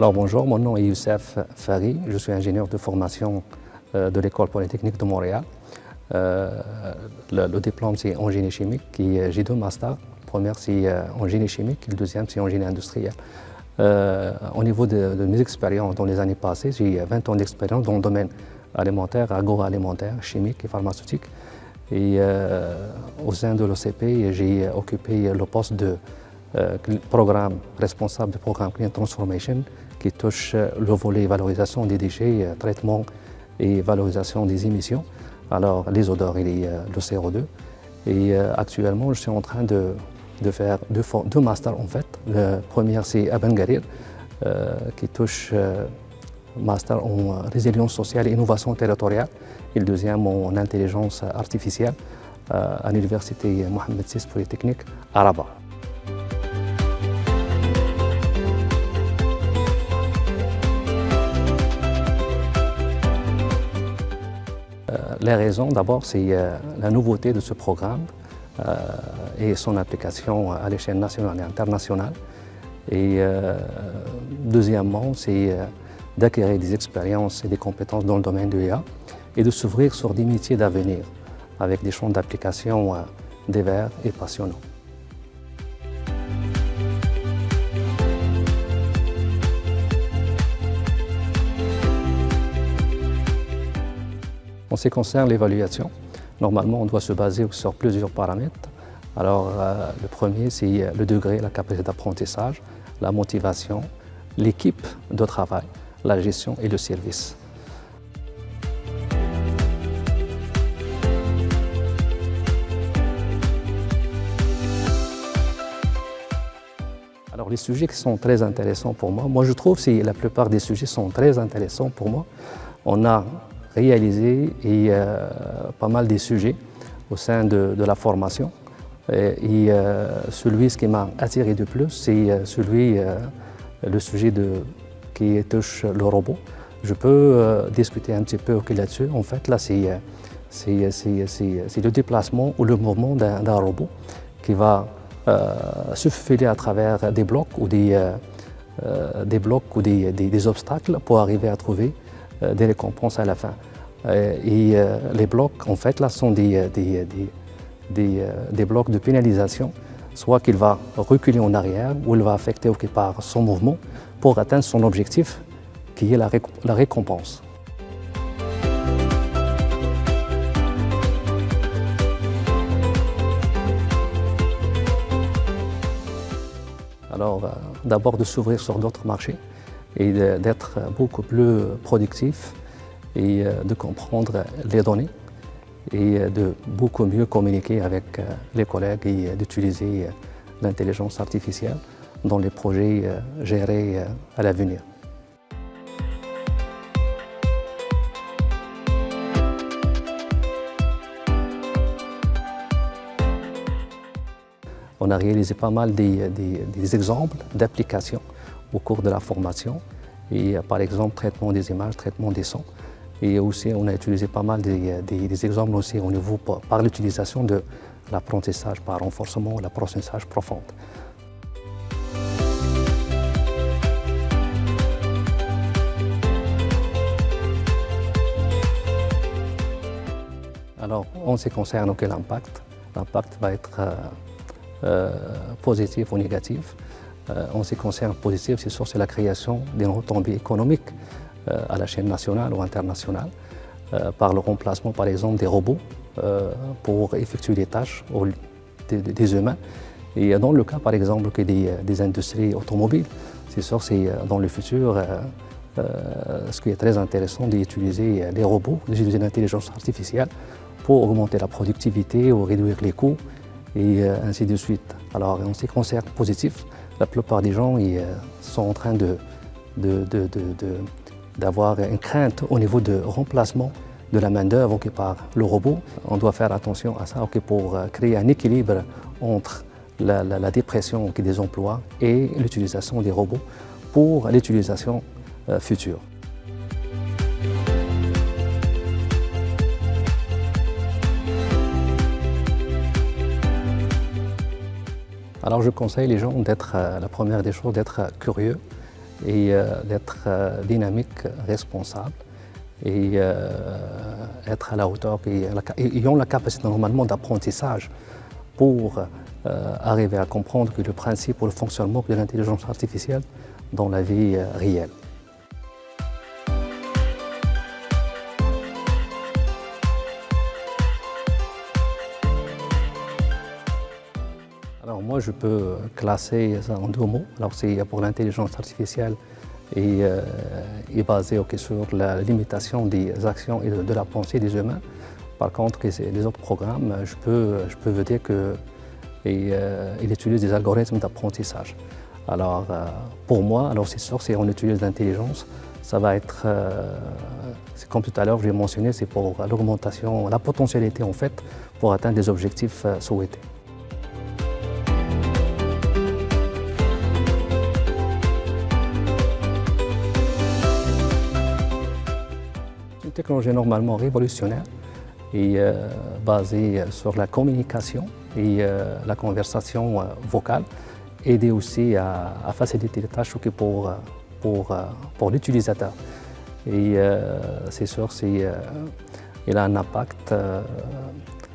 Alors bonjour, mon nom est Youssef Fari, je suis ingénieur de formation de l'École polytechnique de Montréal. Le diplôme c'est en génie chimique et j'ai deux masters. Le premier c'est en génie chimique et le deuxième c'est en génie industriel. Au niveau de mes expériences dans les années passées, j'ai 20 ans d'expérience dans le domaine alimentaire, agroalimentaire, chimique et pharmaceutique. Et au sein de l'OCP, j'ai occupé le poste de programme responsable du programme Clean Transformation qui touche le volet valorisation des déchets, traitement et valorisation des émissions, alors les odeurs et le CO2. Et actuellement, je suis en train de faire deux masters en fait. Le premier, c'est à Ben Garir, qui touche master en résilience sociale et innovation territoriale. Et le deuxième en intelligence artificielle à l'université Mohamed VI Polytechnique à Rabat. Les raisons, d'abord, c'est la nouveauté de ce programme et son application à l'échelle nationale et internationale. Et deuxièmement, c'est d'acquérir des expériences et des compétences dans le domaine de l'IA et de s'ouvrir sur des métiers d'avenir avec des champs d'application divers et passionnants. En ce qui concerne l'évaluation, normalement on doit se baser sur plusieurs paramètres. Alors le premier c'est le degré, la capacité d'apprentissage, la motivation, l'équipe de travail, la gestion et le service. Alors les sujets qui sont très intéressants pour moi je trouve que la plupart des sujets sont très intéressants pour moi. On a réalisé pas mal des sujets au sein de la formation. Et ce qui m'a attiré de plus, c'est le sujet qui touche le robot. Je peux discuter un petit peu là-dessus. En fait, là, c'est le déplacement ou le mouvement d'un robot qui va se faufiler à travers des blocs ou des obstacles pour arriver à trouver des récompenses à la fin. Et les blocs, en fait, là, sont des blocs de pénalisation, soit qu'il va reculer en arrière ou il va affecter quelque part son mouvement pour atteindre son objectif, qui est la récompense. Alors, d'abord de s'ouvrir sur d'autres marchés et d'être beaucoup plus productif et de comprendre les données et de beaucoup mieux communiquer avec les collègues et d'utiliser l'intelligence artificielle dans les projets gérés à l'avenir. On a réalisé pas mal des exemples d'applications au cours de la formation, et par exemple traitement des images, traitement des sons. Et aussi, on a utilisé pas mal des exemples aussi au niveau par l'utilisation de l'apprentissage par renforcement, l'apprentissage profond. Alors, en ce qui concerne l'impact va être positif ou négatif. En ce qui concerne positif, c'est sûr, c'est la création d'une retombée économique à la chaîne nationale ou internationale, par le remplacement par exemple des robots pour effectuer des tâches des humains. Et dans le cas par exemple que des industries automobiles, c'est sûr c'est dans le futur ce qui est très intéressant d'utiliser les robots, d'utiliser l'intelligence artificielle pour augmenter la productivité ou réduire les coûts et ainsi de suite. Alors en ce qui concerne positif, la plupart des gens sont en train d'avoir une crainte au niveau de remplacement de la main-d'œuvre par le robot. On doit faire attention à ça pour créer un équilibre entre la dépression des emplois et l'utilisation des robots pour l'utilisation future. Alors je conseille les gens d'être, la première des choses, d'être curieux et d'être dynamique, responsable et être à la hauteur et ayant la capacité normalement d'apprentissage pour arriver à comprendre que le principe ou le fonctionnement de l'intelligence artificielle dans la vie réelle. Alors moi je peux classer ça en deux mots. Alors c'est pour l'intelligence artificielle et est basée sur la limitation des actions et de la pensée des humains. Par contre, les autres programmes, je peux vous dire qu'il utilise des algorithmes d'apprentissage. Alors pour moi, alors c'est sûr, si on utilise l'intelligence, ça va être, c'est comme tout à l'heure j'ai mentionné, c'est pour l'augmentation, la potentialité en fait pour atteindre des objectifs souhaités. C'est une technologie normalement révolutionnaire et basée sur la communication et la conversation vocale, aider aussi à faciliter les tâches pour l'utilisateur. Et c'est sûr, il a un impact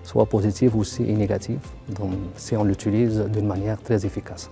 soit positif ou aussi négatif, donc, si on l'utilise d'une manière très efficace.